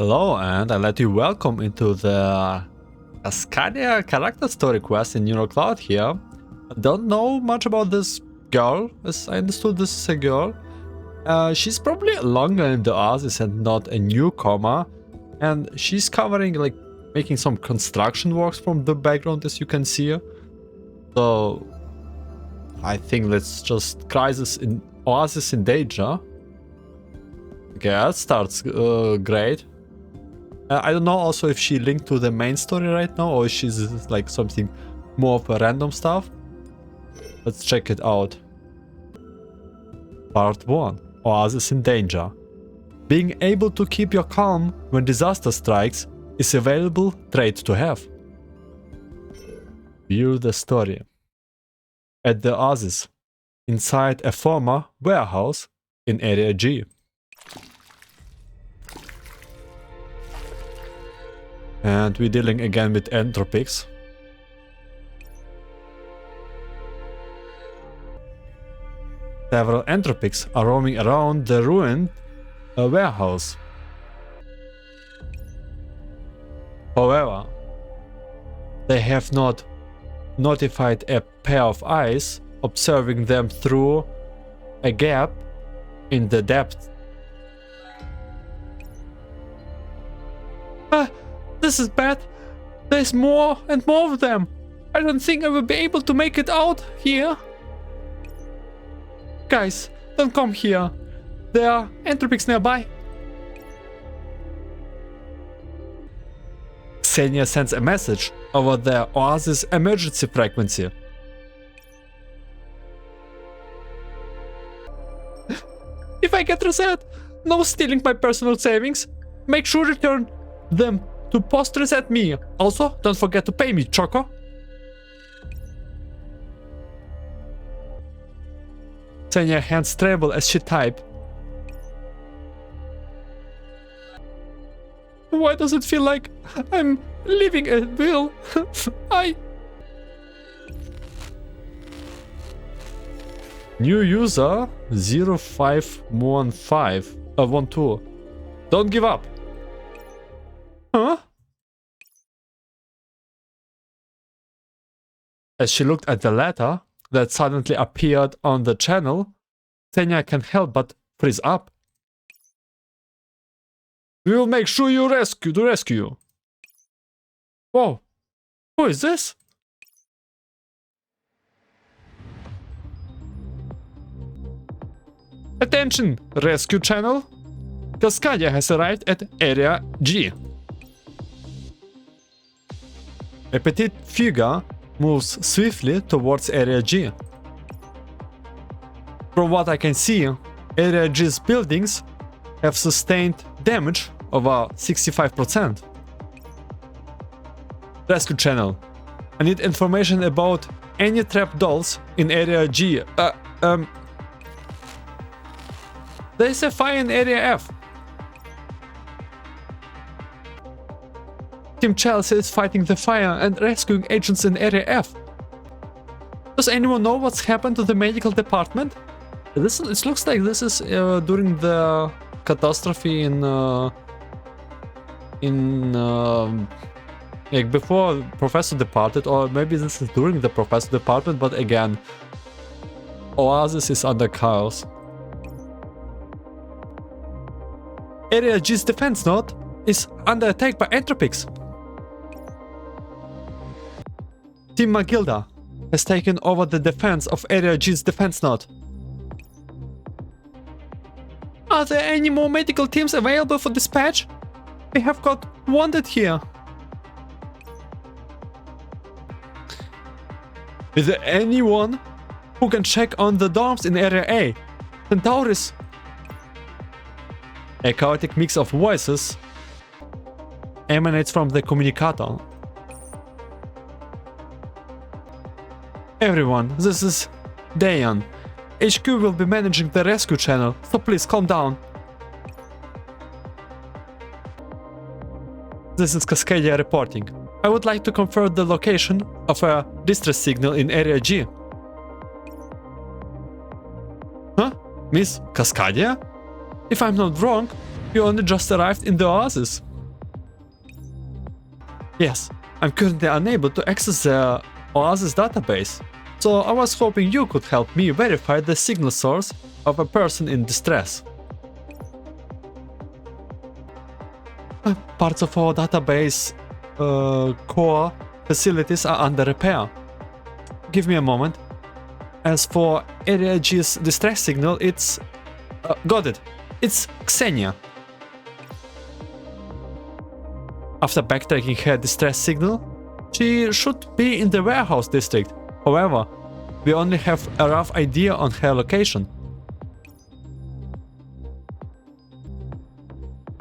Hello, and I'd like to welcome into the Cascadia character story quest in Cloud here. I don't know much about this girl, as I understood this is a girl. She's probably longer in the Oasis and not a newcomer. And she's covering, like, making some construction works from the background, as you can see. So, I think let's just crisis in Oasis in danger. Okay, that starts great. I don't know also if she linked to the main story right now or if she's like something more of a random stuff. Let's check it out. Part 1. Oasis in danger. Being able to keep your calm when disaster strikes is a valuable trait to have. View the story. At the Oasis, inside a former warehouse in Area G. And we're dealing again with entropics. Several entropics are roaming around the ruined warehouse. However, they have not notified a pair of eyes observing them through a gap in the depth. This is bad. There's more and more of them. I don't think I will be able to make it out here. Guys, don't come here. There are entropics nearby. Xenia sends a message over the Oasis emergency frequency. If I get reset, no stealing my personal savings. Make sure to return them to post reset me. Also, don't forget to pay me, Choco. Xenia hands tremble as she type. Why does it feel like I'm living at will? New user 0515 Don't give up. Huh? As she looked at the letter that suddenly appeared on the channel, Xenia can't help but freeze up. We will make sure you rescue. Whoa, who is this? Attention, rescue channel. Cascadia has arrived at Area G. A petite figure moves swiftly towards Area G. From what I can see, Area G's buildings have sustained damage over 65%. Rescue channel. I need information about any trapped dolls in Area G. There is a fire in Area F. Team Chelsea is fighting the fire and rescuing agents in Area F. Does anyone know what's happened to the medical department? It looks like this is during the catastrophe like before Professor departed, or maybe this is during the Professor departed, but again, Oasis is under chaos. Area G's defense node is under attack by entropics. Team Magilda has taken over the defense of Area G's defense node. Are there any more medical teams available for dispatch? We have got wounded here. Is there anyone who can check on the dorms in Area A? Centauris. A chaotic mix of voices emanates from the communicator. Everyone, this is Dayan. HQ will be managing the rescue channel, so please calm down. This is Cascadia reporting. I would like to confirm the location of a distress signal in Area G. Huh? Miss Cascadia? If I'm not wrong, you only just arrived in the Oasis. Yes, I'm currently unable to access the Oasis database, so I was hoping you could help me verify the signal source of a person in distress. Parts of our database core facilities are under repair. Give me a moment. As for Area G's distress signal, it's... got it. It's Xenia. After backtracking her distress signal, she should be in the warehouse district. However, we only have a rough idea on her location.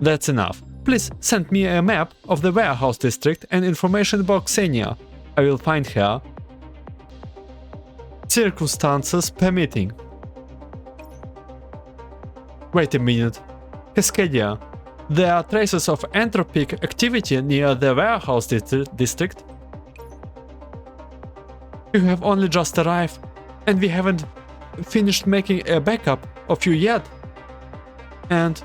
That's enough. Please send me a map of the warehouse district and information about Xenia. I will find her. Circumstances permitting. Wait a minute. Cascadia. There are traces of entropic activity near the warehouse district. You have only just arrived, and we haven't finished making a backup of you yet. And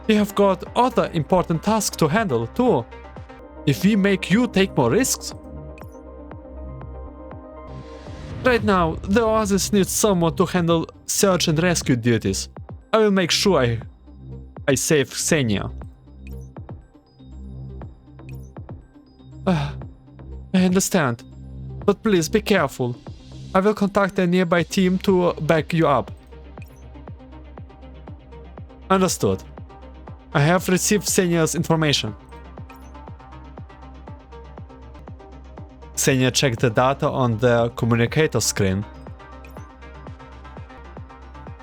you have got other important tasks to handle too. If we make you take more risks. Right now, the Oasis needs someone to handle search and rescue duties. I will make sure I save Xenia. I understand, but please be careful. I will contact a nearby team to back you up. Understood. I have received Xenia's information. Xenia checked the data on the communicator screen.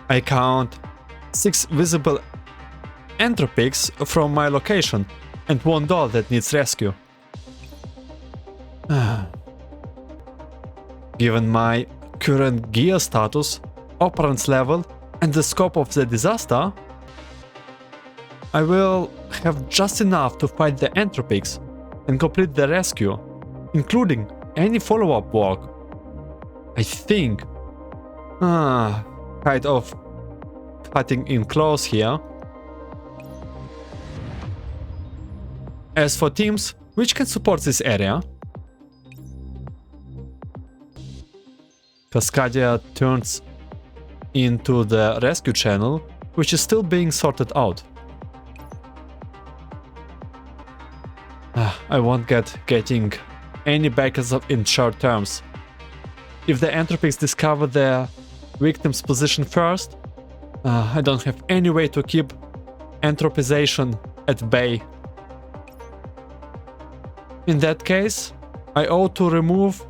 I count 6 visible entropics from my location and 1 doll that needs rescue. Given my current gear status, operance level, and the scope of the disaster, I will have just enough to fight the entropics and complete the rescue, including any follow-up work. I think. Kind of cutting in close here. As for teams which can support this area, Cascadia turns into the rescue channel, which is still being sorted out. I won't getting any backups in short terms. If the entropics discover their victim's position first, I don't have any way to keep entropization at bay. In that case, I ought to remove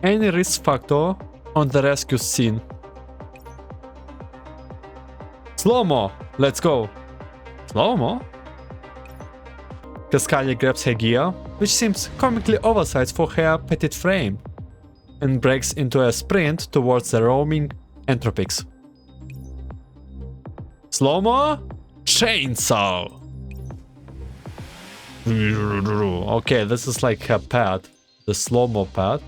any risk factor on the rescue scene. Slow-mo! Let's go! Slow-mo? Cascadia grabs her gear, which seems comically oversized for her petite frame, and breaks into a sprint towards the roaming entropics. Slow-mo? Chainsaw! Okay, this is like her pad, the slow-mo pad.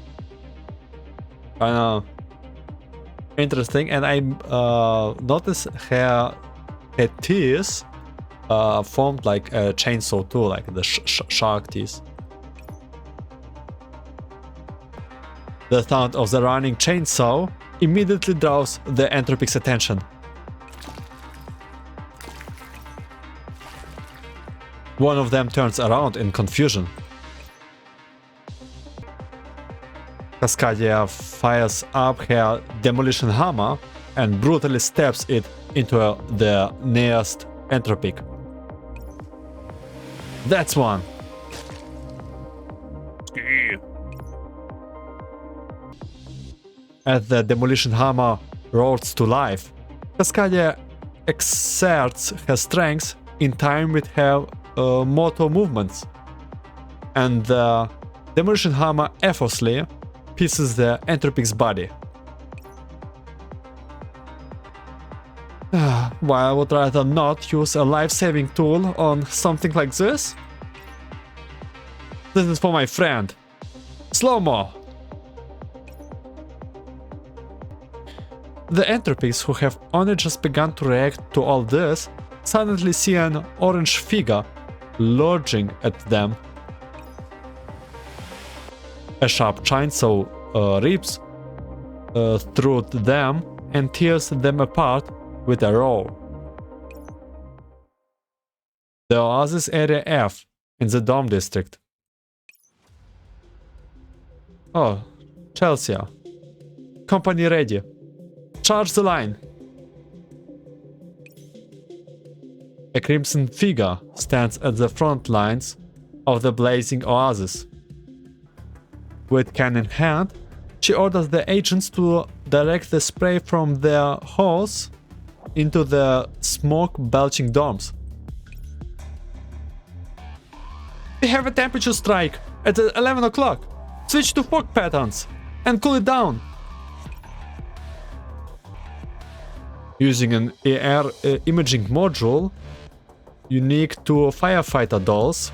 Interesting, and I notice her teeth formed like a chainsaw too, like the shark teeth. The sound of the running chainsaw immediately draws the entropics' attention. One of them turns around in confusion. Cascadia fires up her demolition hammer and brutally stabs it into the nearest entropic. That's one! As the demolition hammer roars to life, Cascadia exerts her strength in time with her motor movements, and the demolition hammer effortlessly pieces the entropic's body. Why I would rather not use a life-saving tool on something like this? This is for my friend. Slow-mo! The entropics, who have only just begun to react to all this, suddenly see an orange figure lurching at them. A sharp chainsaw rips through them and tears them apart with a roar. The Oasis Area F in the Dome District. Oh, Chelsea. Company ready. Charge the line. A crimson figure stands at the front lines of the blazing oasis. With can in hand, she orders the agents to direct the spray from their hose into the smoke-belching domes. We have a temperature strike at 11 o'clock. Switch to fog patterns and cool it down. Using an air imaging module unique to firefighter dolls,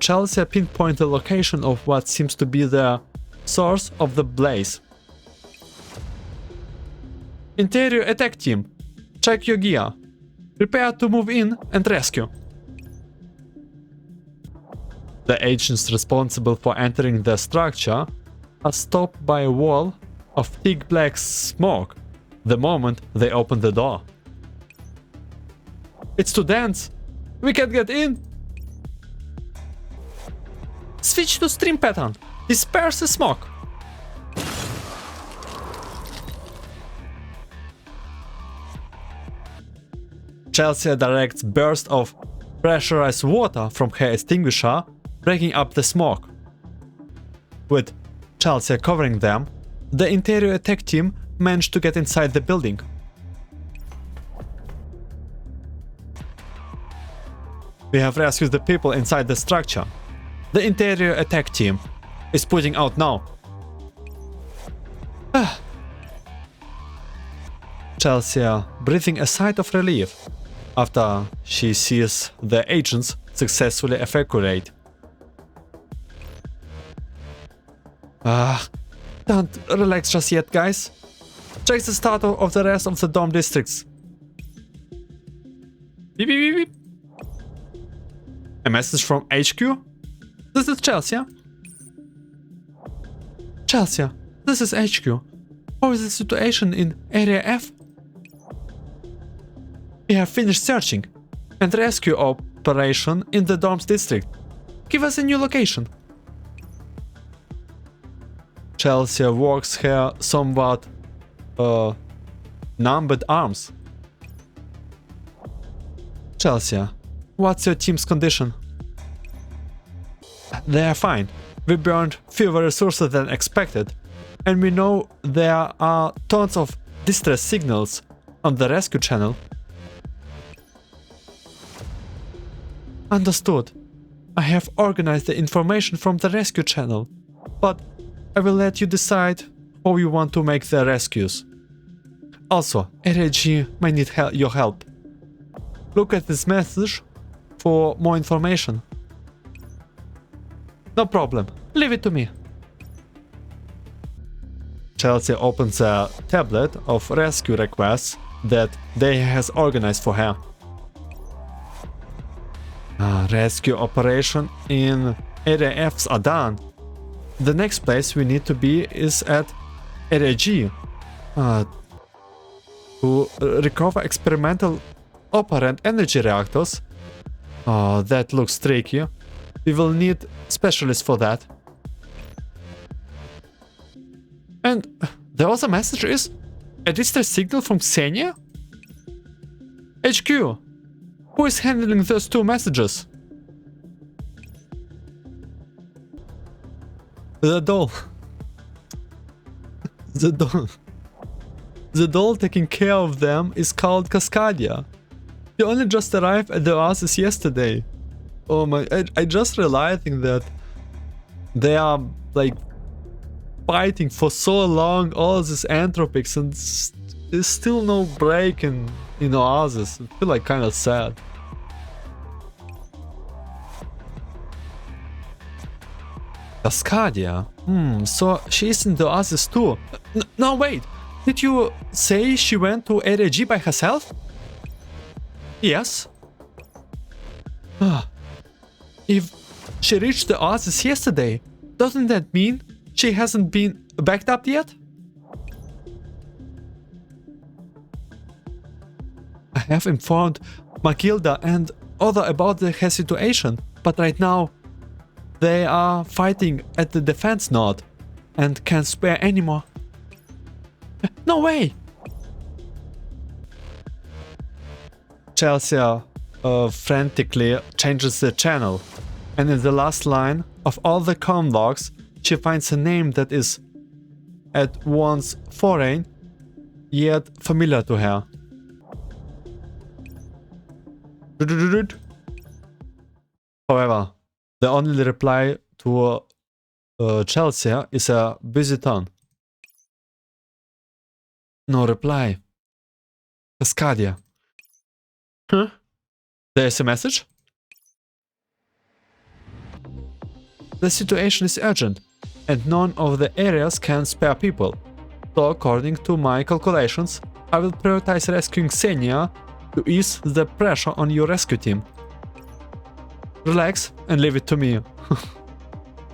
Chelsea pinpoints the location of what seems to be the source of the blaze. Interior attack team, check your gear. Prepare to move in and rescue. The agents responsible for entering the structure are stopped by a wall of thick black smoke the moment they open the door. It's too dense. We can't get in. Switch to stream pattern. Disperse the smoke. Chelsea directs burst of pressurized water from her extinguisher, breaking up the smoke. With Chelsea covering them, the interior attack team managed to get inside the building. We have rescued the people inside the structure. The interior attack team is putting out now. Chelsea breathing a sigh of relief after she sees the agents successfully evacuate. Don't relax just yet, guys. Check the status of the rest of the Dome districts. Beep, beep, beep, beep. A message from HQ? This is Chelsea. Chelsea, this is HQ. How is the situation in Area F? We have finished searching and rescue operation in the Domes district. Give us a new location. Chelsea walks her somewhat numbed arms. Chelsea, what's your team's condition? They are fine. We burned fewer resources than expected, and we know there are tons of distress signals on the rescue channel. Understood. I have organized the information from the rescue channel, but I will let you decide how you want to make the rescues. Also, Area G might need your help. Look at this message for more information. No problem. Leave it to me. Chelsea opens a tablet of rescue requests that they has organized for her. Rescue operation in Area F's are done. The next place we need to be is at Area G to recover experimental operant energy reactors. That looks tricky. We will need specialists for that. And the other message is a distress signal from Xenia? HQ, who is handling those two messages? The doll. The doll taking care of them is called Cascadia. She only just arrived at the Oasis yesterday. Oh my, I just realizing that they are like fighting for so long, all these anthropics, and there's still no break in Oasis. I feel like kind of sad. Cascadia? So she's in the Oasis too. No, wait. Did you say she went to Area G by herself? Yes. If she reached the Oasis yesterday, Doesn't that mean she hasn't been backed up yet? I have informed Magilda and Oda about her situation, but right now they are fighting at the defense node and can't spare anymore. No way! Chelsea frantically changes the channel, and in the last line of all the comm logs, she finds a name that is at once foreign yet familiar to her. However, the only reply to Chelsea is a busy tone. No reply. Cascadia. Huh? There's a message? The situation is urgent, and none of the areas can spare people. So according to my calculations, I will prioritize rescuing Xenia to ease the pressure on your rescue team. Relax and leave it to me.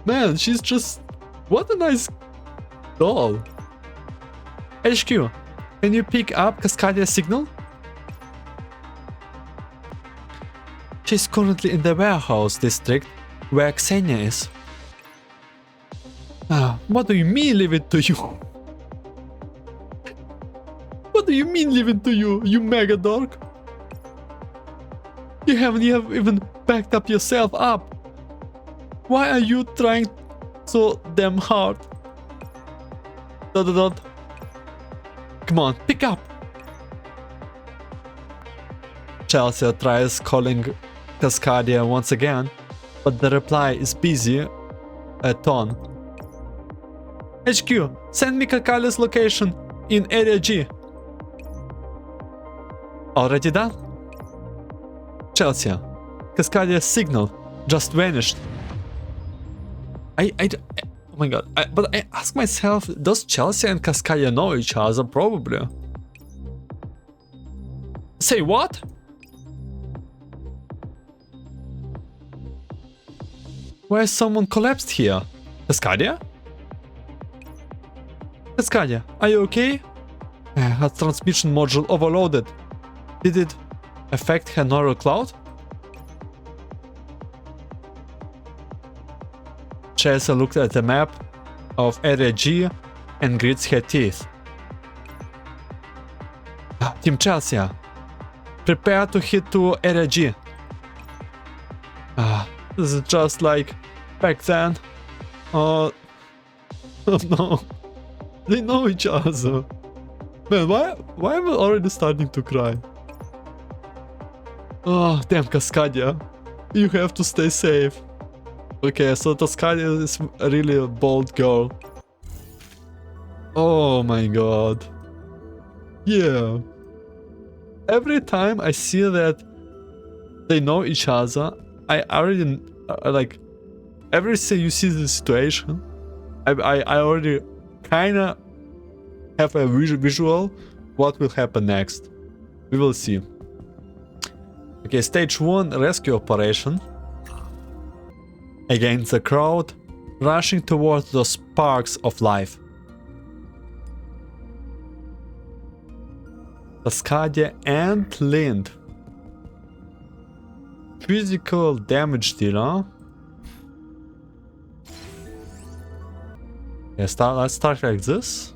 Man, she's just... what a nice doll. HQ, can you pick up Cascadia's signal? She's currently in the warehouse district where Xenia is. What do you mean leave it to you? What do you mean leave it to you, you mega dork? You haven't even backed up yourself up. Why are you trying so damn hard? ... Come on, pick up! Chelsea tries calling Cascadia once again, but the reply is busy at tone. HQ, send me Kakali's location in Area G. Already done? Chelsea, Cascadia's signal just vanished. Oh my god, but I ask myself, does Chelsea and Cascadia know each other? Probably. Say what? Why is someone collapsed here? Cascadia? Cascadia, are you okay? Her transmission module overloaded. Did it affect her neural cloud? Chelsea looked at the map of Area G and grits her teeth. Team Chelsea, prepare to hit to Area G. This is just like back then. Oh no. They know each other. Man, why am I already starting to cry? Oh, damn Cascadia. You have to stay safe. Okay, so Cascadia is really a bold girl. Oh my god. Yeah. Every time I see that they know each other, I already like every time you see the situation, I already kinda have a visual what will happen next. We will see. Okay, stage 1 rescue operation. Against the crowd, rushing towards those sparks of life. Cascadia and Lind. Physical damage dealer. Yeah, let's start like this.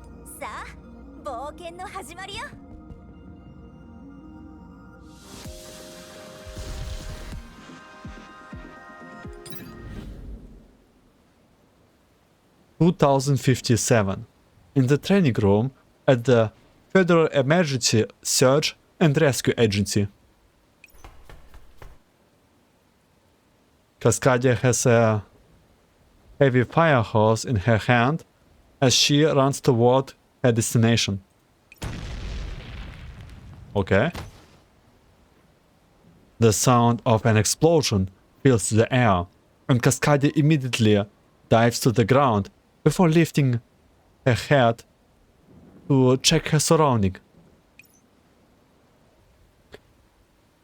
2057. In the training room at the Federal Emergency Search and Rescue Agency. Cascadia has a heavy fire hose in her hand as she runs toward her destination. Okay. The sound of an explosion fills the air, and Cascadia immediately dives to the ground before lifting her head to check her surrounding.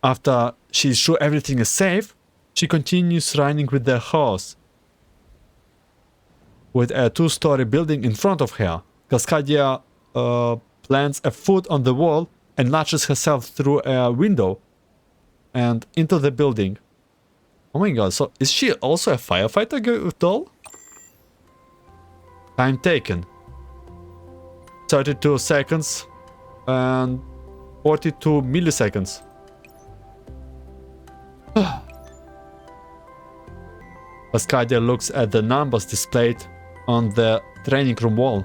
After she's sure everything is safe, she continues running with the hose. with a 2-story building in front of her. Cascadia plants a foot on the wall and launches herself through a window and into the building. Oh my god, so is she also a firefighter doll? Time taken. 32 seconds and 42 milliseconds. Cascadia looks at the numbers displayed on the training room wall.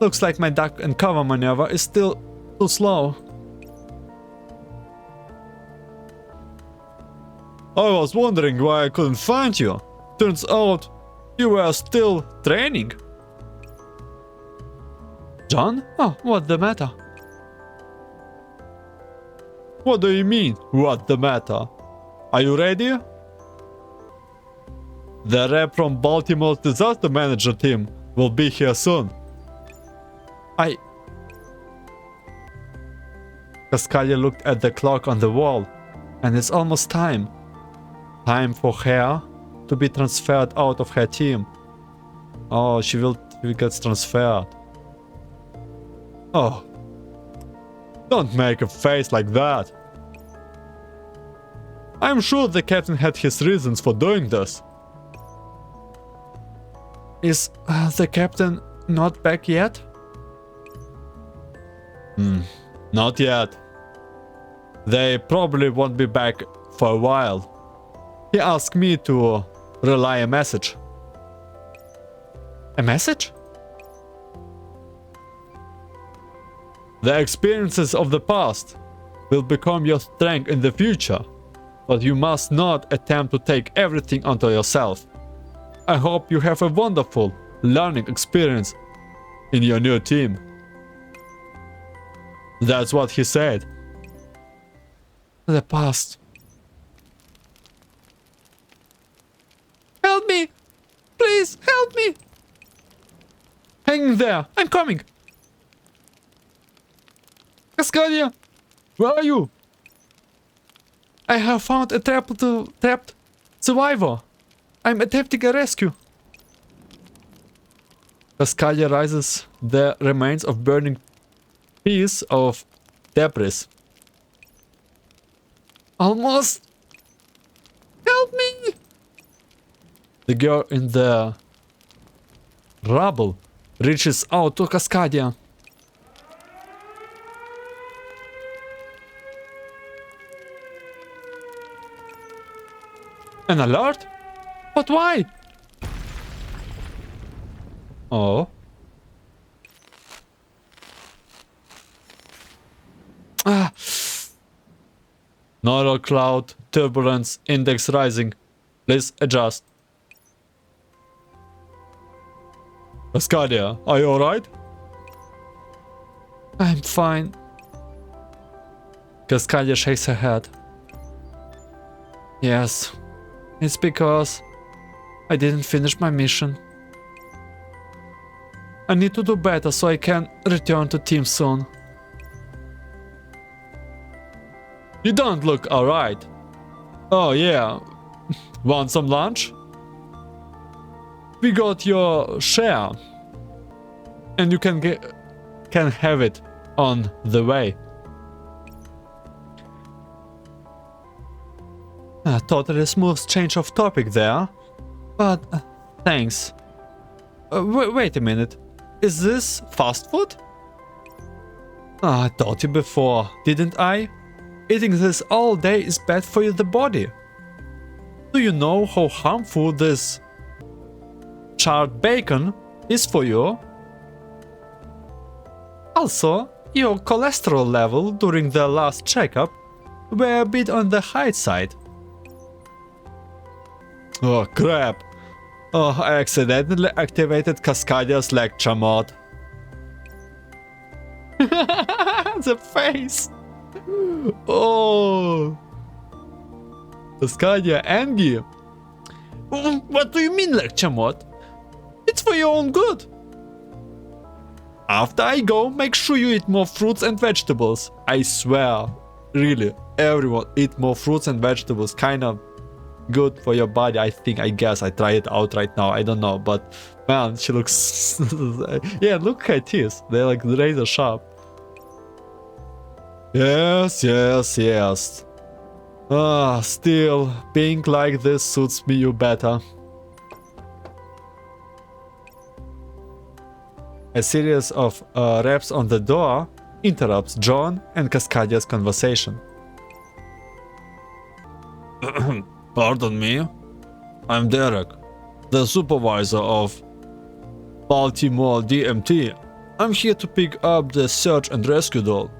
Looks like my duck and cover maneuver is still too slow. I was wondering why I couldn't find you. Turns out you were still training. John? Oh, what's the matter? What do you mean, what's the matter? Are you ready? The rep from Baltimore's disaster manager team will be here soon. Cascadia looked at the clock on the wall, and it's almost time. Time for her to be transferred out of her team. Oh, she will get transferred. Oh. Don't make a face like that. I'm sure the captain had his reasons for doing this. Is the captain not back yet? Not yet. They probably won't be back for a while. He asked me to relay a message. A message? The experiences of the past will become your strength in the future, but you must not attempt to take everything onto yourself. I hope you have a wonderful learning experience in your new team. That's what he said. The past. Help me! Please, help me! Hang there, I'm coming! Cascadia! Where are you? I have found a trapped survivor. I'm attempting a rescue. Cascadia rises the remains of burning piece of debris. Almost. Help me! The girl in the rubble reaches out to Cascadia. An alert? But why? Oh. Neural cloud, turbulence, index rising. Please adjust. Cascadia, are you alright? I'm fine. Cascadia shakes her head. Yes, it's because I didn't finish my mission. I need to do better so I can return to team soon. You don't look alright. Oh yeah. Want some lunch? We got your share. And you can have it on the way. A totally smooth change of topic there. But thanks. Wait a minute. Is this fast food? I told you before, didn't I? Eating this all day is bad for the body. Do you know how harmful this charred bacon is for you? Also, your cholesterol level during the last checkup were a bit on the high side. Oh crap. Oh, I accidentally activated Cascadia's lecture mode. The face. Oh. Cascadia, Angie. What do you mean lecture mode? It's for your own good. After I go, make sure you eat more fruits and vegetables. I swear, really, everyone eat more fruits and vegetables. Kinda good for your body, I guess. I try it out right now, I don't know, but man, she looks... yeah, look at her teeth, they're like razor sharp. Yes, yes, yes. Still, being like this suits me you better. A series of raps on the door interrupts John and Cascadia's conversation. Pardon me? I'm Derek, the supervisor of Baltimore DMT. I'm here to pick up the search and rescue doll.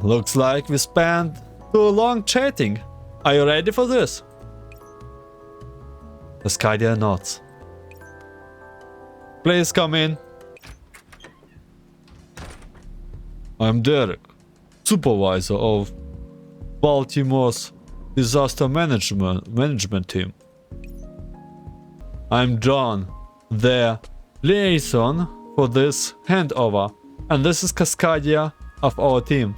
Looks like we spent too long chatting. Are you ready for this? Cascadia nods. Please come in. I'm Derek, supervisor of Baltimore's disaster management team. I'm John, the liaison for this handover, and this is Cascadia of our team.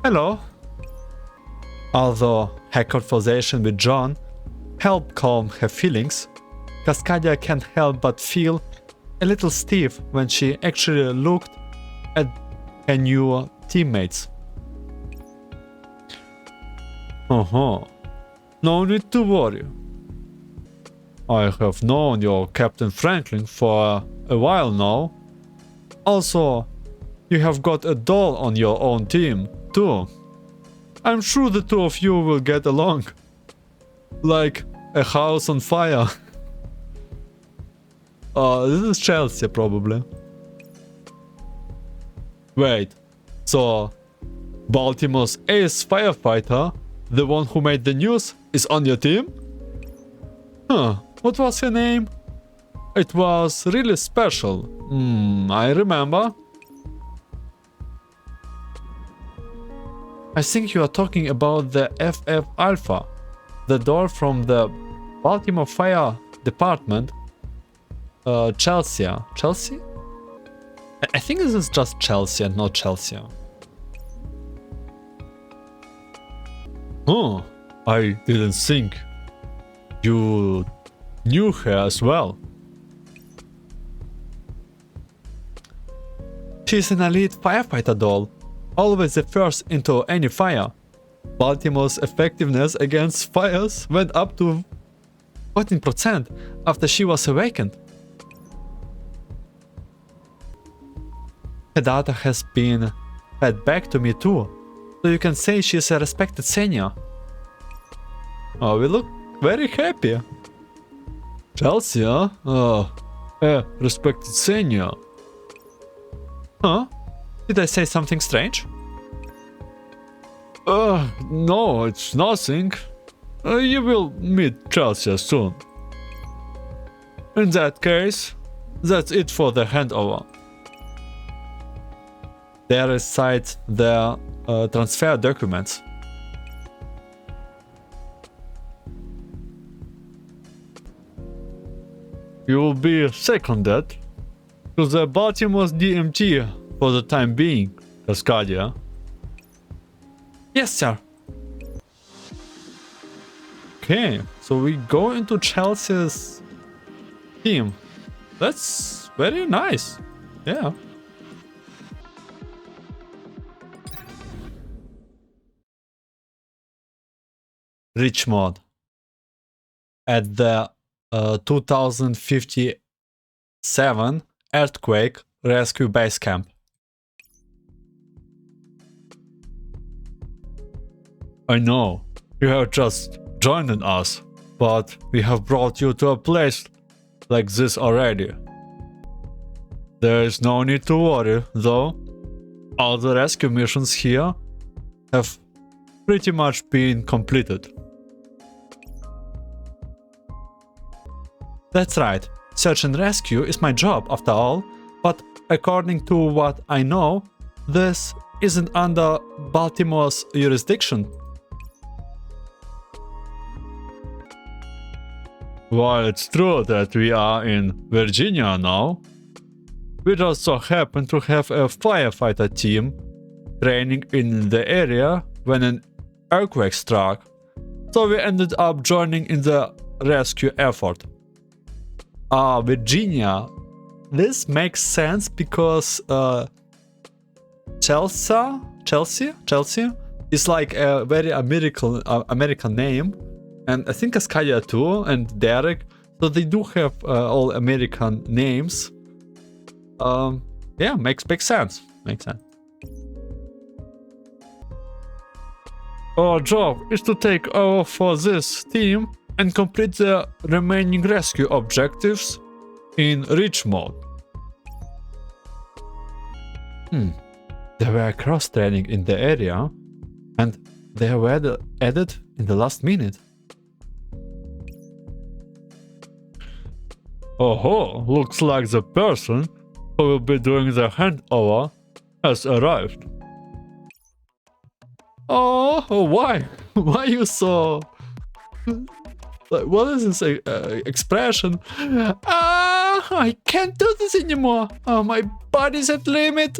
Hello. Although her conversation with John helped calm her feelings, Cascadia can't help but feel a little stiff when she actually looked at her new teammates. No need to worry. I have known your Captain Franklin for a while now. Also, you have got a doll on your own team, too. I'm sure the two of you will get along. Like a house on fire. This is Chelsea, probably. Wait, so Baltimore's ace firefighter, the one who made the news, is on your team? What was her name? It was really special. I remember. I think you are talking about the FF Alpha, the doll from the Baltimore Fire Department. Chelsea? I think this is just Chelsea and not Chelsea. I didn't think you knew her as well. She's an elite firefighter doll, always the first into any fire. Baltimore's effectiveness against fires went up to 14% after she was awakened. Her data has been fed back to me too, so you can say she's a respected senior. Oh, we look very happy. Chelsea, huh? A respected senior. Huh? Did I say something strange? No, it's nothing. You will meet Chelsea soon. In that case, that's it for the handover. They recite their transfer documents. You will be seconded to the Baltimore's DMT for the time being, Cascadia. Yes, sir. Okay, so we go into Chelsea's team. That's very nice. Yeah. Richmond. At the 2057 earthquake rescue base camp. I know, you have just joined us, but we have brought you to a place like this already. There is no need to worry, though. All the rescue missions here have pretty much been completed. That's right, search and rescue is my job after all, but according to what I know, this isn't under Baltimore's jurisdiction. While it's true that we are in Virginia now, we just so happen to have a firefighter team training in the area when an earthquake struck, so we ended up joining in the rescue effort. Virginia. This makes sense because Chelsea is like a very American name, and I think Cascadia too, and Derek. So they do have all American names. Yeah, makes sense. Makes sense. Our job is to take over for this team and complete the remaining rescue objectives in reach mode. There were cross-training in the area, and they were added in the last minute. Oh, looks like the person who will be doing the handover has arrived. Oh, why? Why you so... Like, what is this expression? I can't do this anymore. My body's at limit.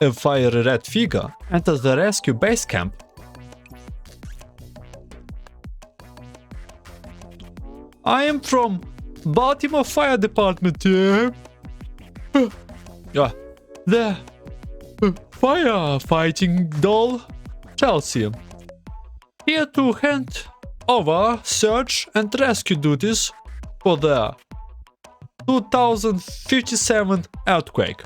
A fiery red figure enters the rescue base camp. I am from Baltimore Fire Department. The firefighting Doll Chelsea. Here to hand over search and rescue duties for the 2057 earthquake.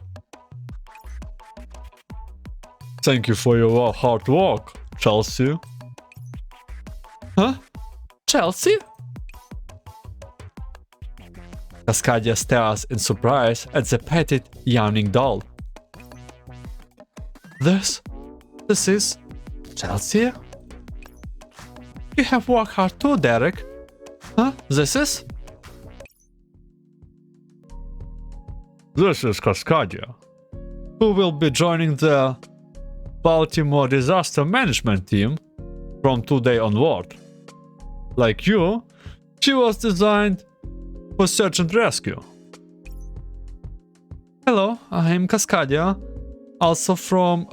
Thank you for your hard work, Chelsea. Huh? Chelsea? Cascadia stares in surprise at the petted, yawning doll. This is Chelsea? You have worked hard too, Derek. Huh? This is Cascadia, who will be joining the Baltimore Disaster Management team from today onward. Like you, she was designed for search and rescue. Hello, I'm Cascadia, also from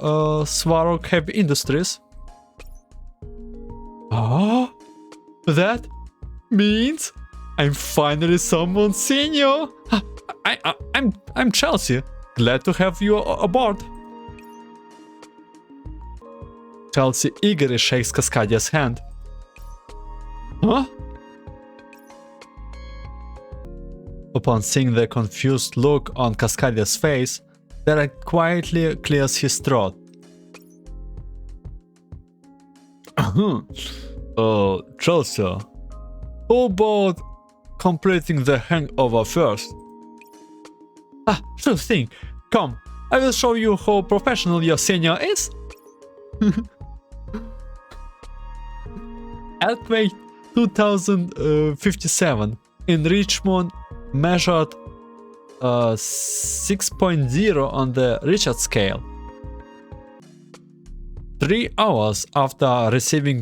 Swarrock Heavy Industries. Oh, that means I'm finally someone senior. I'm Chelsea. Glad to have you aboard. Chelsea eagerly shakes Cascadia's hand. Huh? Upon seeing the confused look on Cascadia's face, Derek quietly clears his throat. Chelsea, how about completing the hangover first? Sure thing. Come, I will show you how professional your senior is. Earthquake 2057 in Richmond measured 6.0 on the Richter scale. 3 hours after receiving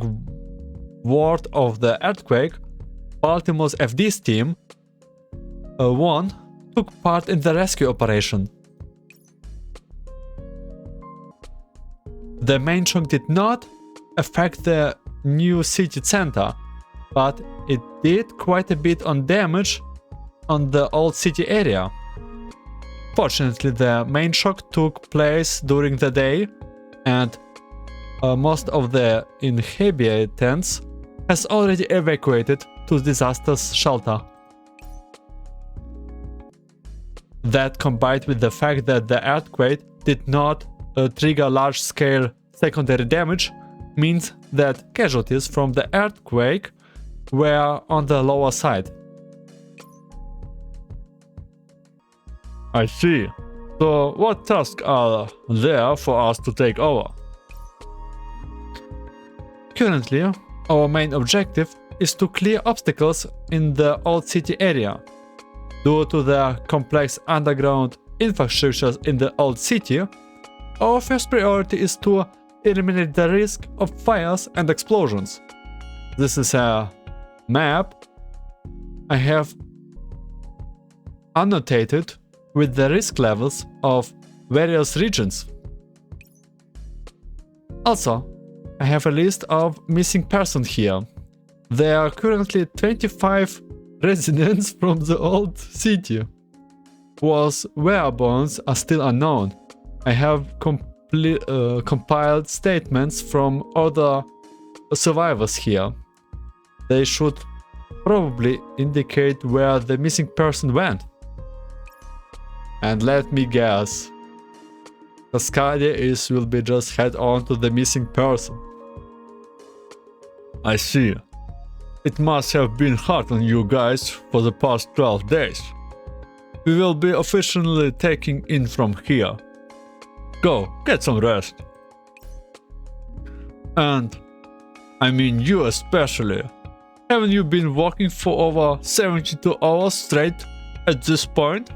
word of the earthquake, Baltimore's FD's team, 1, took part in the rescue operation. The main shock did not affect the new city center, but it did quite a bit on damage on the old city area. Fortunately, the main shock took place during the day, and most of the inhabitants has already evacuated to disaster shelter. That, combined with the fact that the earthquake did not trigger large-scale secondary damage, means that casualties from the earthquake were on the lower side. I see. So what tasks are there for us to take over? Currently, our main objective is to clear obstacles in the old city area. Due to the complex underground infrastructures in the old city, our first priority is to eliminate the risk of fires and explosions. This is a map I have annotated with the risk levels of various regions. Also, I have a list of missing persons here. There are currently 25 residents from the old city, whose whereabouts are still unknown. I have compiled statements from other survivors here. They should probably indicate where the missing person went. And let me guess, Cascadia will be just head on to the missing person. I see. It must have been hard on you guys for the past 12 days. We will be officially taking in from here. Go, get some rest. And, I mean you especially. Haven't you been walking for over 72 hours straight at this point?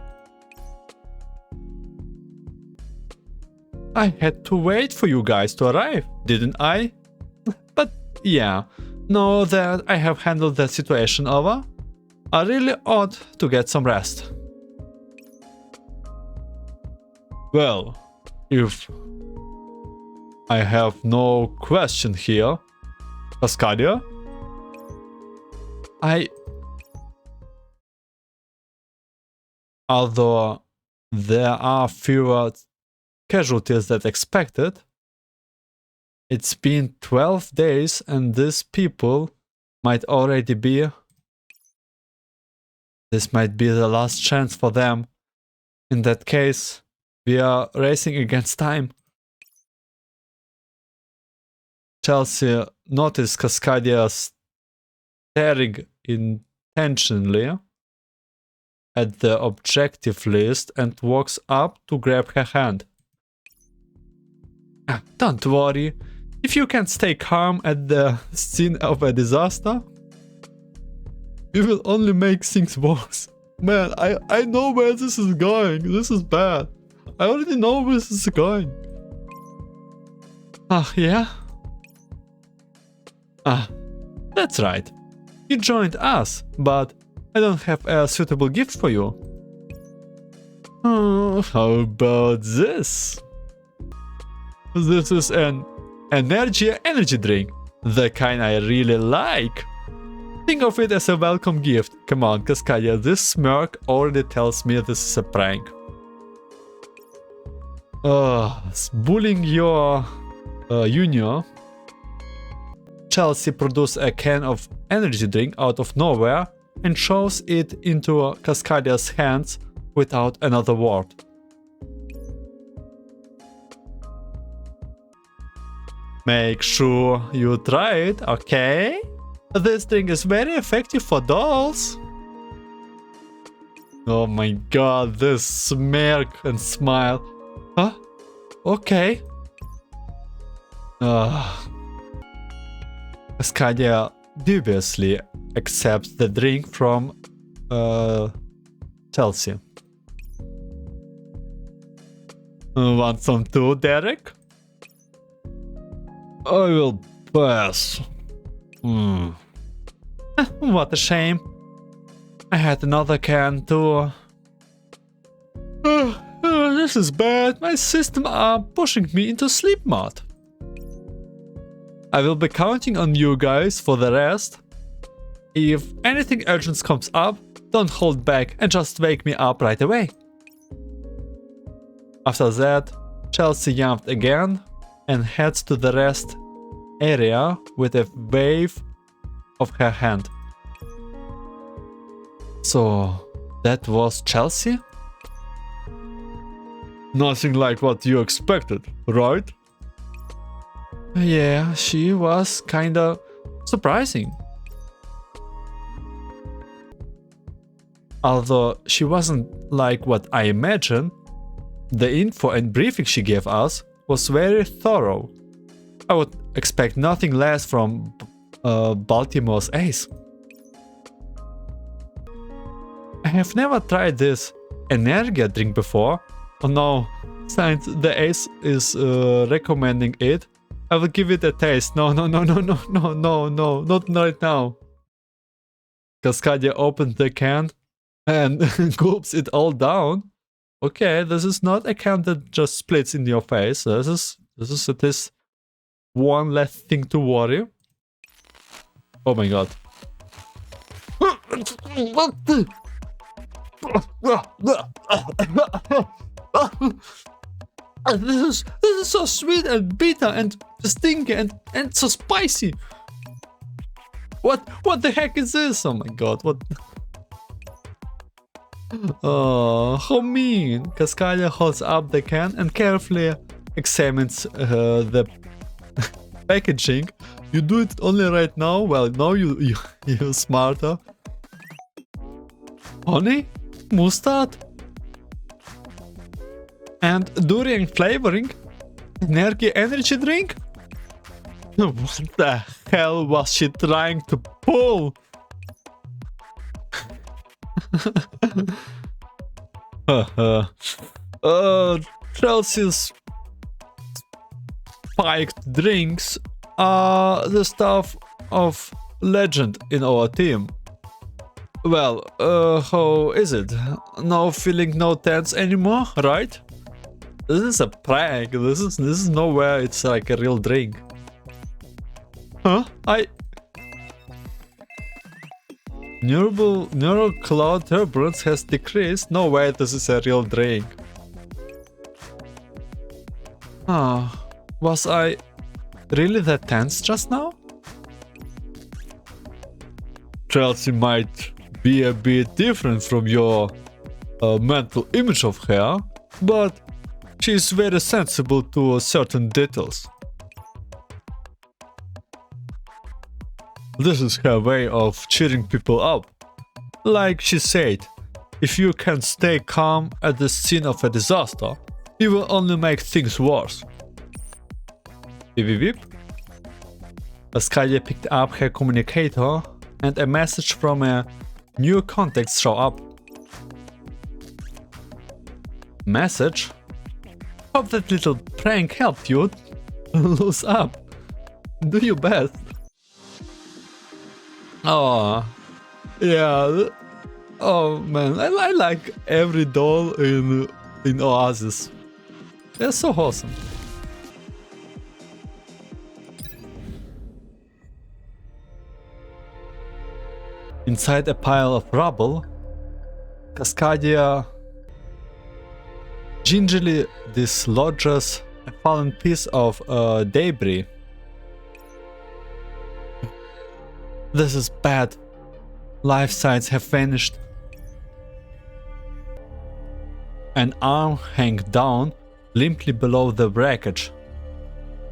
I had to wait for you guys to arrive, didn't I? But yeah, now that I have handled the situation over, I really ought to get some rest. Well, if I have no question here, Cascadia, although there are fewer casualties than expected, it's been 12 days and these people might already be... This might be the last chance for them. In that case, we are racing against time. Chelsea noticed Cascadia staring intentionally at the objective list and walks up to grab her hand. Don't worry, if you can stay calm at the scene of a disaster, you will only make things worse. Man, I know where this is going. This is bad. I already know where this is going. Yeah? That's right. You joined us, but I don't have a suitable gift for you. How about this? This is an energy drink, the kind I really like. Think of it as a welcome gift. Come on, Cascadia, this smirk already tells me this is a prank. Bullying your junior. Chelsea produced a can of energy drink out of nowhere and shoves it into Cascadia's hands without another word. Make sure you try it, okay? This drink is very effective for dolls. Oh my god, this smirk and smile. Huh? Okay. Cascadia dubiously accepts the drink from Chelsea. Want some too, Derek? I will pass. What a shame. I had another can too. This is bad. My system are pushing me into sleep mode. I will be counting on you guys for the rest. If anything urgent comes up, don't hold back and just wake me up right away. After that, Chelsea yawned again and heads to the rest area with a wave of her hand. So, that was Chelsea? Nothing like what you expected, right? Yeah, she was kinda surprising. Although she wasn't like what I imagined, the info and briefing she gave us was very thorough. I would expect nothing less from Baltimore's ace. I have never tried this Energia drink before. Oh no, since the ace is recommending it, I will give it a taste. No, not right now. Cascadia opened the can and gulps it all down. Okay, this is not a camp that just splits in your face. This is at least one less thing to worry. Oh my god. What the? This is so sweet and bitter and stinky and so spicy. What the heck is this? Oh my god, what? Oh, how mean. Cascadia holds up the can and carefully examines the packaging. You do it only right now? Well, now you're smarter. Honey? Mustard? And durian flavoring? Energy drink? What the hell was she trying to pull? Chelsea's spiked drinks are the stuff of legend in our team. Well, how is it? No feeling, no tense anymore, right? This is a prank. This is nowhere. It's like a real drink. Huh? Neural cloud turbulence has decreased. No way, this is a real drink. Ah, was I really that tense just now? Chelsea might be a bit different from your mental image of her, but she's very sensible to certain details. This is her way of cheering people up. Like she said, if you can stay calm at the scene of a disaster, you will only make things worse. Beep beep beep. Cascadia picked up her communicator and a message from a new contact showed up. Message? Hope that little prank helped you lose up. Do your best. Oh, yeah. Oh man, I like every doll in Oasis. They're so awesome. Inside a pile of rubble, Cascadia gingerly dislodges a fallen piece of debris. This is bad. Life signs have vanished. An arm hangs down limply below the wreckage.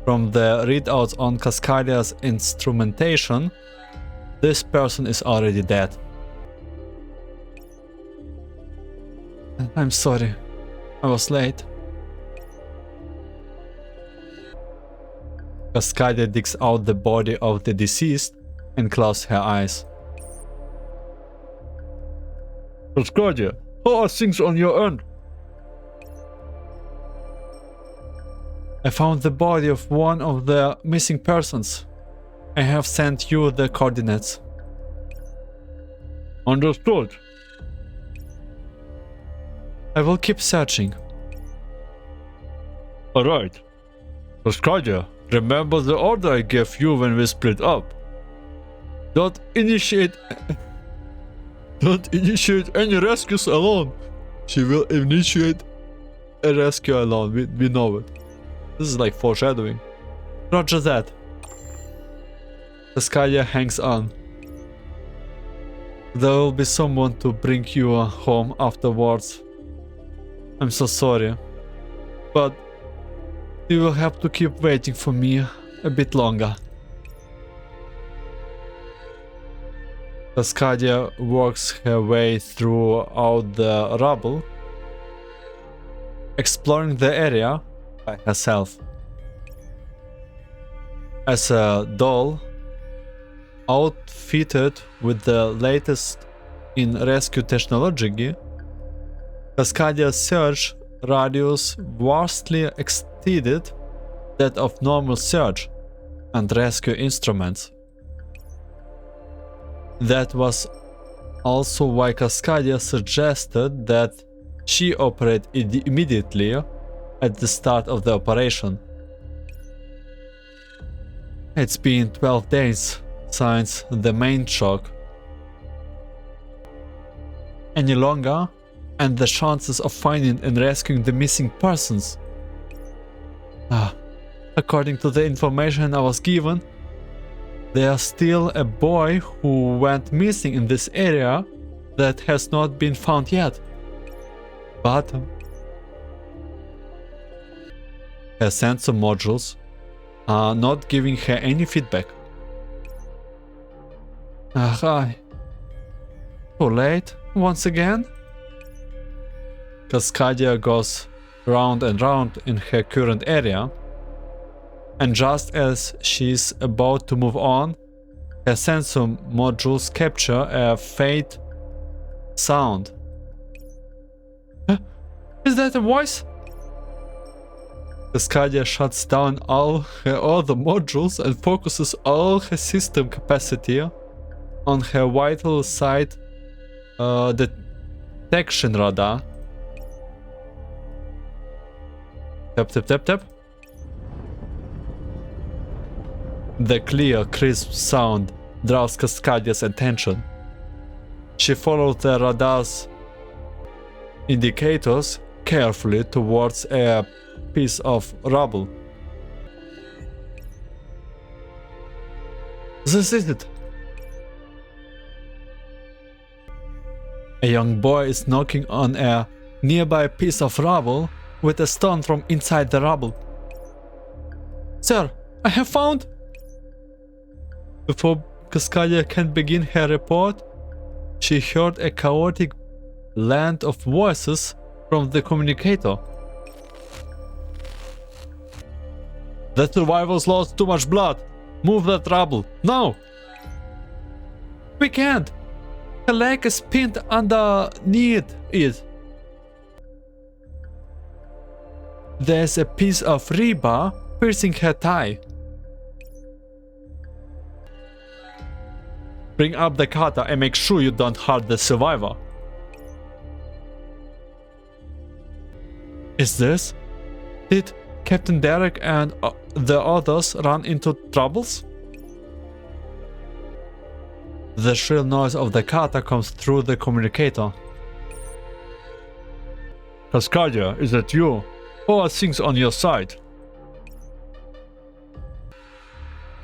From the readouts on Cascadia's instrumentation, this person is already dead. I'm sorry. I was late. Cascadia digs out the body of the deceased and closes her eyes. Cascadia, how are things on your end? I found the body of one of the missing persons. I have sent you the coordinates. Understood. I will keep searching. Alright. Cascadia, remember the order I gave you when we split up. Don't initiate any rescues alone. She will initiate a rescue alone. We know it. This is like foreshadowing. Roger that. Cascadia hangs on. There will be someone to bring you home afterwards. I'm so sorry. But you will have to keep waiting for me a bit longer. Cascadia works her way throughout the rubble, exploring the area by herself. As a doll, outfitted with the latest in rescue technology, Cascadia's search radius vastly exceeded that of normal search and rescue instruments. That was also why Cascadia suggested that She operated immediately at the start of the operation. It's been 12 days since the main shock. Any longer, and the chances of finding and rescuing the missing persons. According to the information I was given, there's still a boy who went missing in this area that has not been found yet. But her sensor modules are not giving her any feedback. Too late once again? Cascadia goes round and round in her current area, and just as she's about to move on, her sensor modules capture a faint sound. Is that a voice? Cascadia shuts down all her other modules and focuses all her system capacity on her vital side detection radar. Tap, tap, tap, tap. The clear, crisp sound draws Cascadia's attention. She follows the radar's indicators carefully towards a piece of rubble. This is it. A young boy is knocking on a nearby piece of rubble with a stone from inside the rubble. Sir, I have found... Before Cascadia can begin her report, she heard a chaotic land of voices from the communicator. The survivors lost too much blood. Move that rubble, now! We can't! Her leg is pinned underneath it. There's a piece of rebar piercing her thigh. Bring up the cutter and make sure you don't hurt the survivor. Is this? Did Captain Derek and the others run into troubles? The shrill noise of the cutter comes through the communicator. Cascadia, is that you? How are things on your side?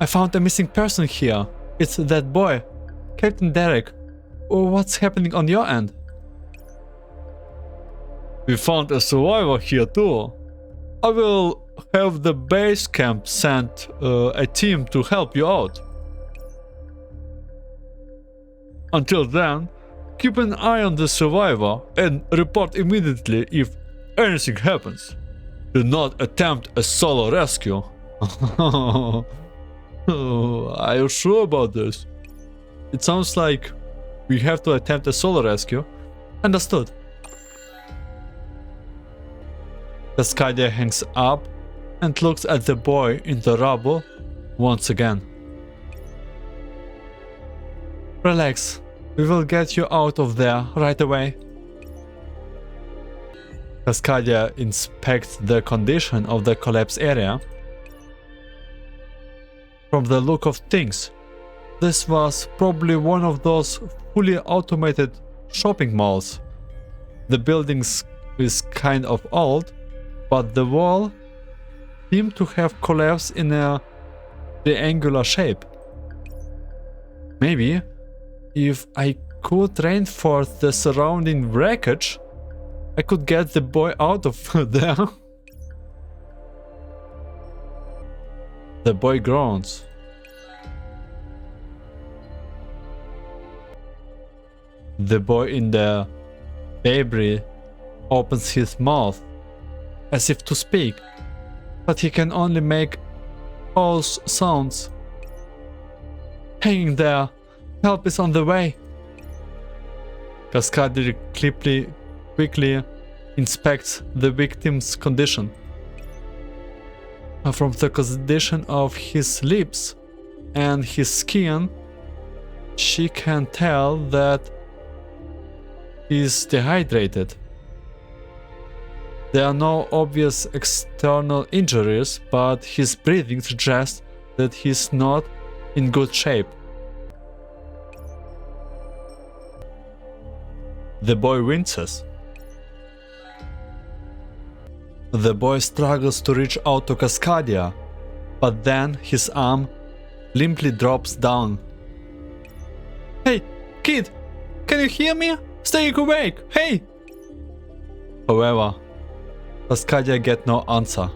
I found a missing person here. It's that boy, Captain Derek. What's happening on your end? We found a survivor here too. I will have the base camp send a team to help you out. Until then, keep an eye on the survivor and report immediately if anything happens. Do not attempt a solo rescue. Are you sure about this? It sounds like we have to attempt a solo rescue. Understood. Cascadia hangs up and looks at the boy in the rubble once again. Relax, we will get you out of there right away. Cascadia inspects the condition of the collapse area. From the look of things, this was probably one of those fully automated shopping malls. The building is kind of old, but the wall seemed to have collapsed in a triangular shape. Maybe, if I could reinforce the surrounding wreckage, I could get the boy out of there. The boy groans. The boy in the debris opens his mouth as if to speak, but he can only make false sounds. Hanging there, help is on the way. Cascadia quickly inspects the victim's condition. From the condition of his lips and his skin, she can tell that he's dehydrated. There are no obvious external injuries, but his breathing suggests that he's not in good shape. The boy winces. The boy struggles to reach out to Cascadia, but then his arm limply drops down. Hey, kid! Can you hear me? Stay awake! Hey! However, Cascadia gets no answer.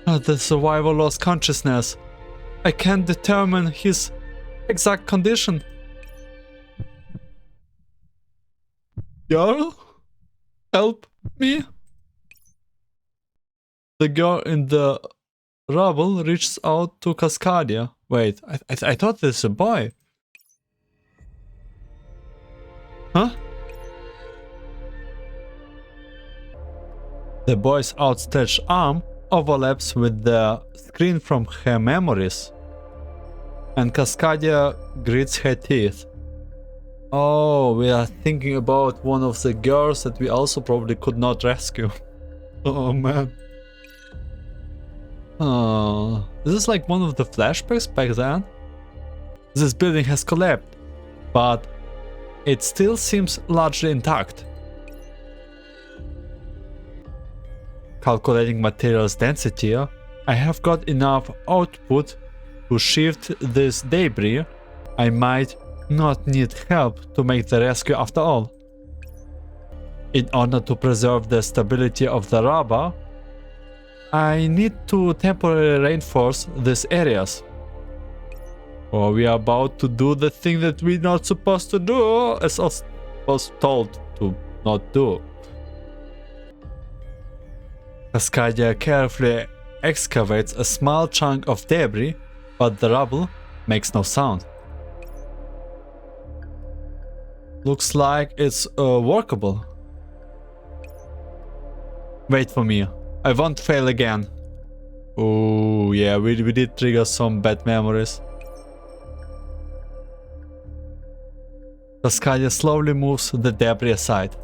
The survivor lost consciousness. I can't determine his exact condition. Girl? Help me? The girl in the rubble reaches out to Cascadia. Wait, I thought this is a boy. Huh? The boy's outstretched arm overlaps with the screen from her memories, and Cascadia grits her teeth. Oh, we are thinking about one of the girls that we also probably could not rescue. Oh man. Oh, this is like one of the flashbacks back then. This building has collapsed, but it still seems largely intact. Calculating materials density, I have got enough output to shift this debris. I might not need help to make the rescue after all. In order to preserve the stability of the rubber, I need to temporarily reinforce these areas. Or we are about to do the thing that we're not supposed to do, as I was told to not do. Cascadia carefully excavates a small chunk of debris, but the rubble makes no sound. Looks like it's workable. Wait for me. I won't fail again. Oh yeah, we did trigger some bad memories. Cascadia slowly moves the debris aside.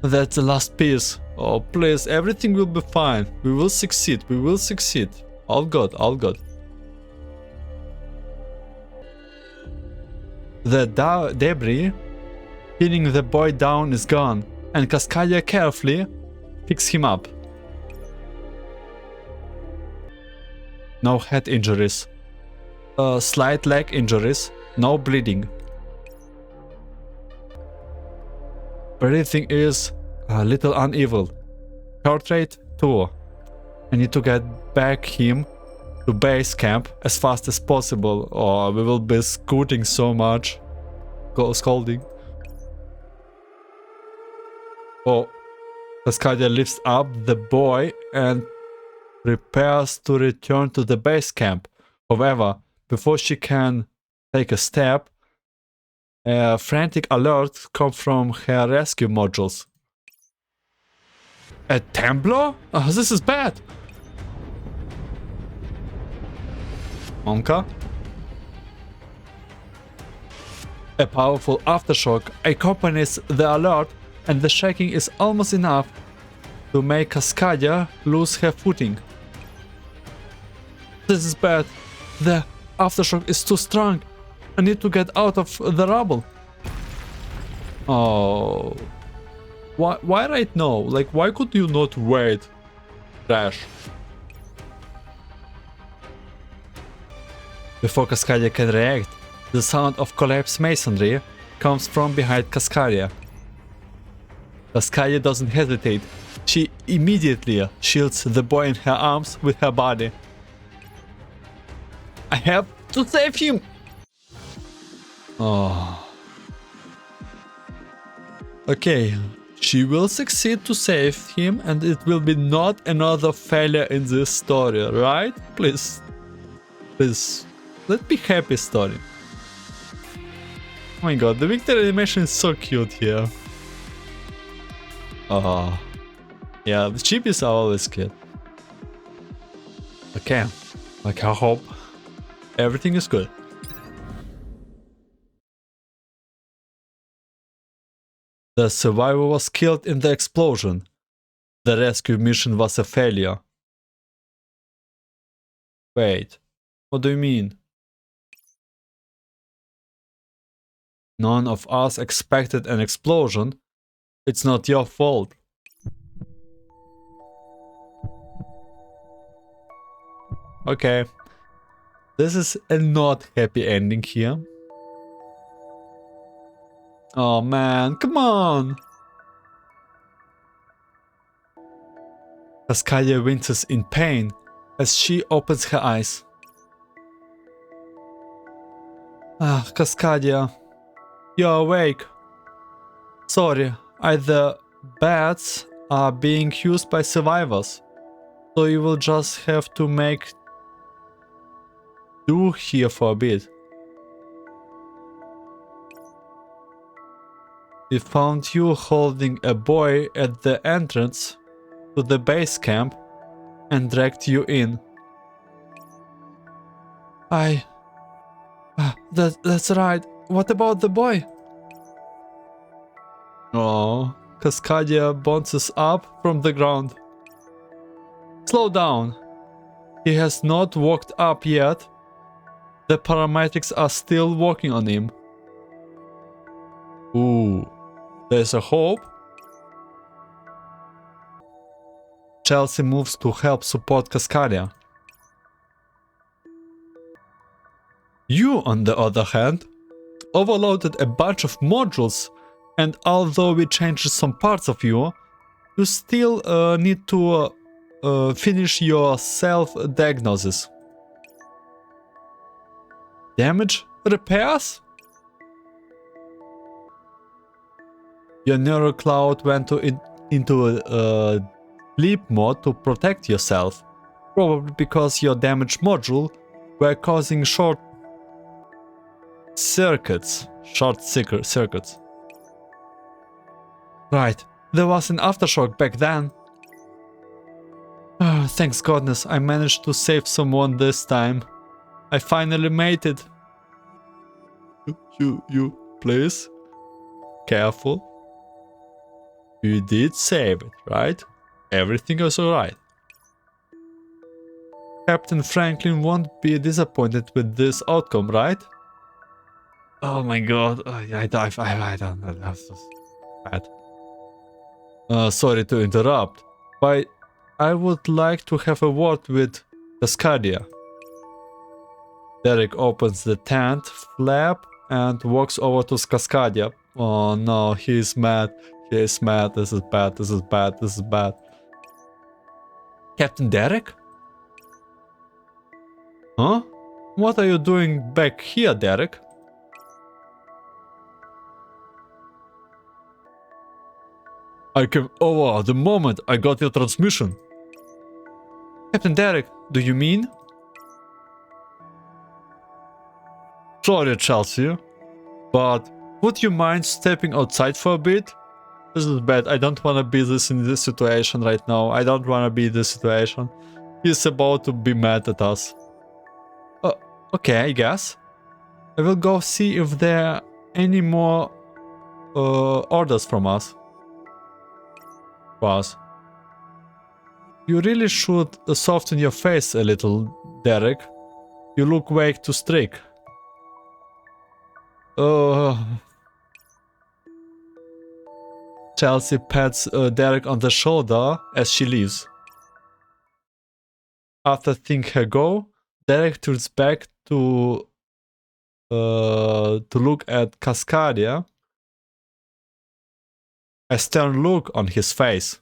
That's the last piece. Oh please, everything will be fine. We will succeed, we will succeed. All good, all good. The debris pinning the boy down is gone, and Cascadia carefully picks him up. No head injuries. Slight leg injuries, no bleeding. Breathing is a little uneven. Heart rate 2. I need to get back him to base camp as fast as possible, or we will be scooting so much. Scolding. Oh, Cascadia lifts up the boy and prepares to return to the base camp. However, before she can take a step, a frantic alert comes from her rescue modules. A Templar? Oh, this is bad! Monka? A powerful aftershock accompanies the alert, and the shaking is almost enough to make Cascadia lose her footing. This is bad. The aftershock is too strong. I need to get out of the rubble. Oh. Why right now? Like, why could you not wait? Trash. Before Cascadia can react, the sound of collapsed masonry comes from behind Cascadia. Cascadia doesn't hesitate. She immediately shields the boy in her arms with her body. I have to save him! Oh. Okay, she will succeed to save him, and it will be not another failure in this story, right? Please. Please. Let me happy story. Oh my god, the victory animation is so cute here. Oh. Yeah, the chippies are always cute. Okay. Like, I hope everything is good. The survivor was killed in the explosion. The rescue mission was a failure. Wait, what do you mean? None of us expected an explosion. It's not your fault. Okay. This is a not happy ending here. Oh man, come on! Cascadia winces in pain as she opens her eyes. Ah, Cascadia, you're awake. Sorry, the beds are being used by survivors, so you will just have to make do here for a bit. We found you holding a boy at the entrance to the base camp and dragged you in. That's right. What about the boy? Oh, Cascadia bounces up from the ground. Slow down. He has not woke up yet. The paramedics are still working on him. Ooh, there's a hope. Chelsea moves to help support Cascadia. You, on the other hand, overloaded a bunch of modules, and although we changed some parts of you, you still need to finish your self-diagnosis. Damage repairs? Your neural cloud went into sleep mode to protect yourself, probably because your damaged module were causing short circuits. Right, there was an aftershock back then. Thanks goodness, I managed to save someone this time. I finally made it. You, please. Careful. You did save it, right? Everything is alright. Captain Franklin won't be disappointed with this outcome, right? Oh my god, I don't know, that's so bad. Sorry to interrupt, but I would like to have a word with Cascadia. Derek opens the tent flap and walks over to Cascadia. Oh no, he's mad. He's mad. This is bad. This is bad. This is bad. Captain Derek? Huh? What are you doing back here, Derek? I came over the moment I got your transmission. Captain Derek, do you mean? Sorry, Chelsea, but would you mind stepping outside for a bit? This is bad. I don't want to be in this situation right now. I don't want to be in this situation. He's about to be mad at us. Okay, I guess. I will go see if there are any more orders from us. You really should soften your face a little, Derek. You look way too strict. Chelsea pats Derek on the shoulder as she leaves. After seeing her go, Derek turns back to look at Cascadia. A stern look on his face.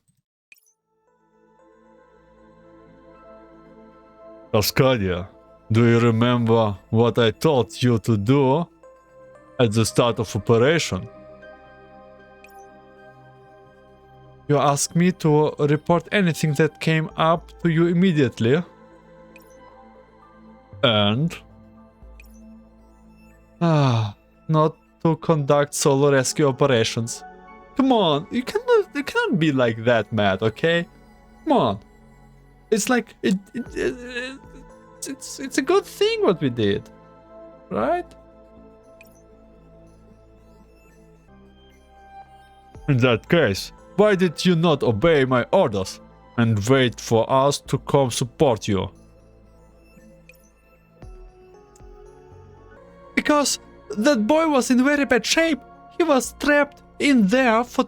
Cascadia, do you remember what I told you to do at the start of operation? You asked me to report anything that came up to you immediately. And? Not to conduct solo rescue operations. Come on, you cannot be like that, Matt, okay? Come on. It's like, it's a good thing what we did, right? In that case, why did you not obey my orders and wait for us to come support you? Because that boy was in very bad shape. He was trapped in there for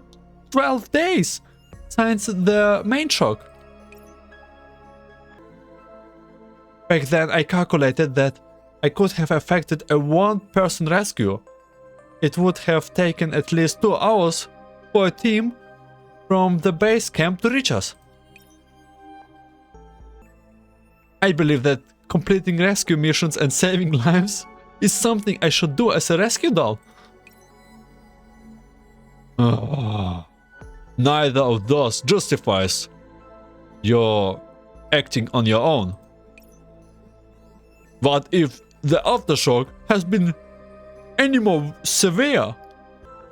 12 days since the main shock. Back then I calculated that I could have effected a one-person rescue. It would have taken at least 2 hours for a team from the base camp to reach us. I believe that completing rescue missions and saving lives is something I should do as a rescue doll. Neither of those justifies your acting on your own. What if the aftershock has been any more severe?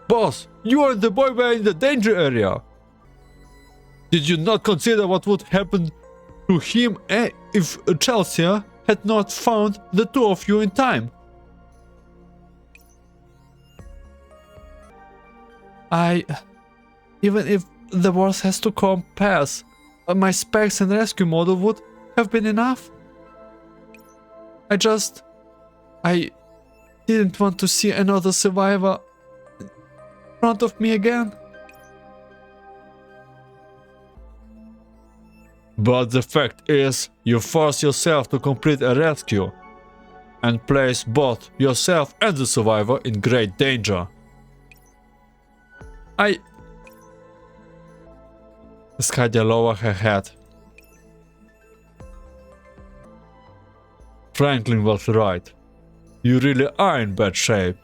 Boss, you and the boy were in the danger area. Did you not consider what would happen to him if Chelsea had not found the 2 of you in time? Even if the worst has to come pass, my specs and rescue model would have been enough. I didn't want to see another survivor in front of me again. But the fact is, you force yourself to complete a rescue and place both yourself and the survivor in great danger. Cascadia lowered her head. Franklin was right. You really are in bad shape.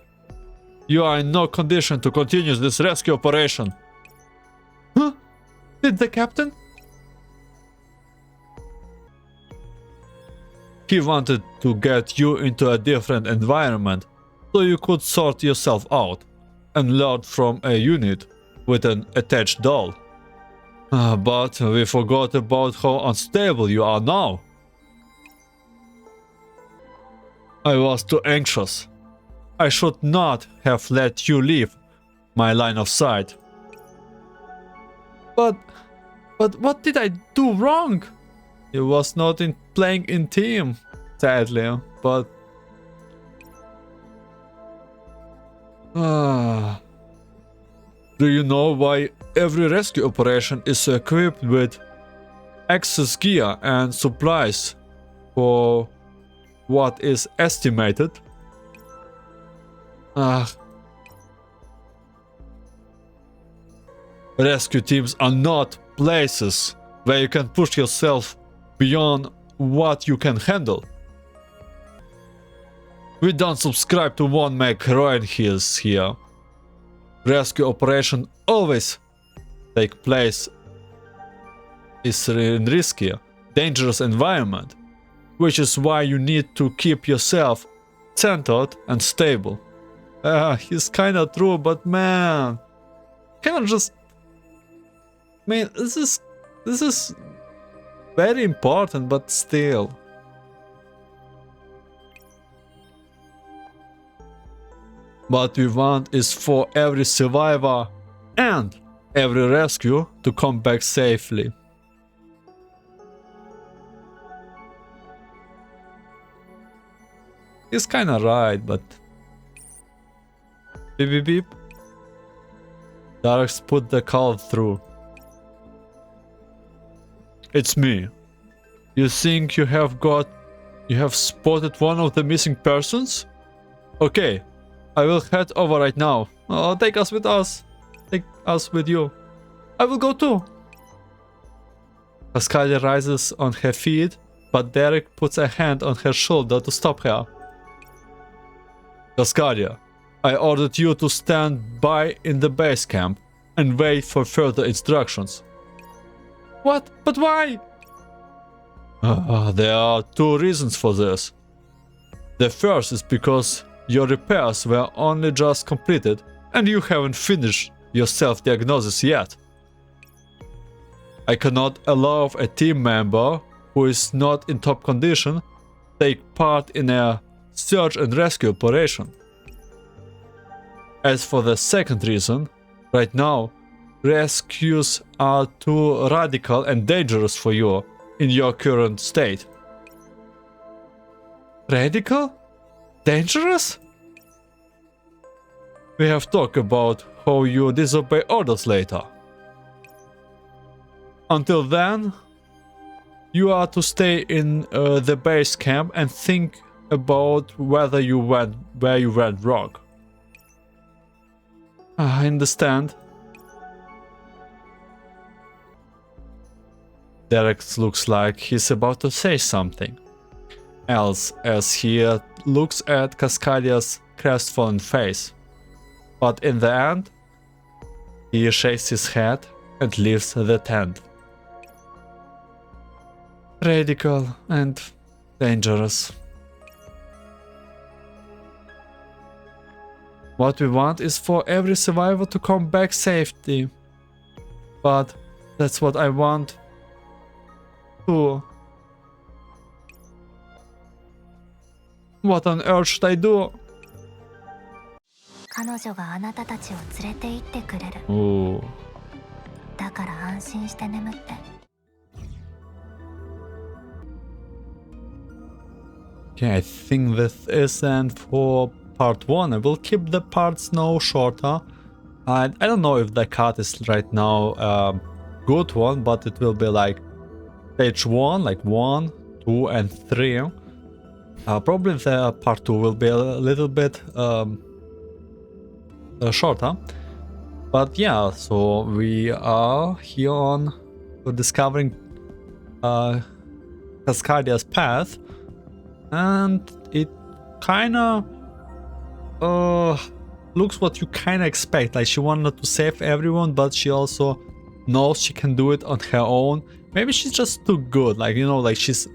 You are in no condition to continue this rescue operation. Huh? Did the captain? He wanted to get you into a different environment so you could sort yourself out and learn from a unit with an attached doll. But we forgot about how unstable you are now. I was too anxious. I should not have let you leave my line of sight. But what did I do wrong? It was not in playing in team, sadly, but... Do you know why every rescue operation is equipped with excess gear and supplies for what is estimated? Rescue teams are not places where you can push yourself beyond what you can handle. We don't subscribe to one make heroin heals here. Rescue operation always take place in risky, dangerous environment, which is why you need to keep yourself centered and stable. He's kinda true, but man, cannot just... Man, this is very important, but still. What we want is for every survivor and every rescue to come back safely. He's kinda right, but... Beep beep beep. Darks put the call through. It's me. You think you have spotted one of the missing persons? Okay, I will head over right now. Oh, take us with us. Take us with you. I will go too. Cascadia rises on her feet, but Derek puts a hand on her shoulder to stop her. Cascadia, I ordered you to stand by in the base camp and wait for further instructions. What? But why? There are 2 reasons for this. The first is because your repairs were only just completed and you haven't finished your self-diagnosis yet. I cannot allow a team member who is not in top condition take part in a search and rescue operation. As for the second reason, right now rescues are too radical and dangerous for you in your current state. Radical? Dangerous? We have talked about how you disobey orders later. Until then, you are to stay in the base camp and think about where you went wrong. I understand. Derek looks like he's about to say something else as he looks at Cascadia's crestfallen face. But in the end, he shakes his head and leaves the tent. Radical and dangerous. What we want is for every survivor to come back safely. But that's what I want too. What on earth should I do? 彼女があなたたちを連れて行ってくれる。 Ooh. だから安心して眠って。 Okay, I think this is end for part 1. I will keep the parts now shorter. I don't know if the cut is right now a good one, but it will be like stage 1, like 1, 2 and 3. Probably the part 2 will be a little bit shorter. But yeah, so we are here on discovering Cascadia's path. And it kinda looks what you kinda expect. Like she wanted to save everyone, but she also knows she can do it on her own. Maybe she's just too good. Like, you know, like she's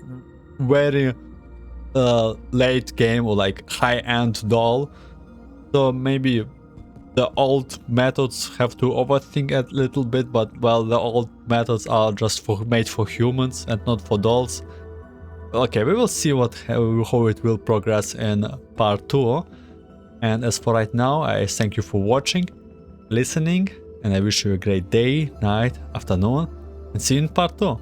very late game or like high-end doll. So maybe the old methods have to overthink a little bit, but well, the old methods are just made for humans and not for dolls. Okay, we will see how it will progress in part 2. And as for right now, I thank you for watching, listening, and I wish you a great day, night, afternoon, and see you in part 2.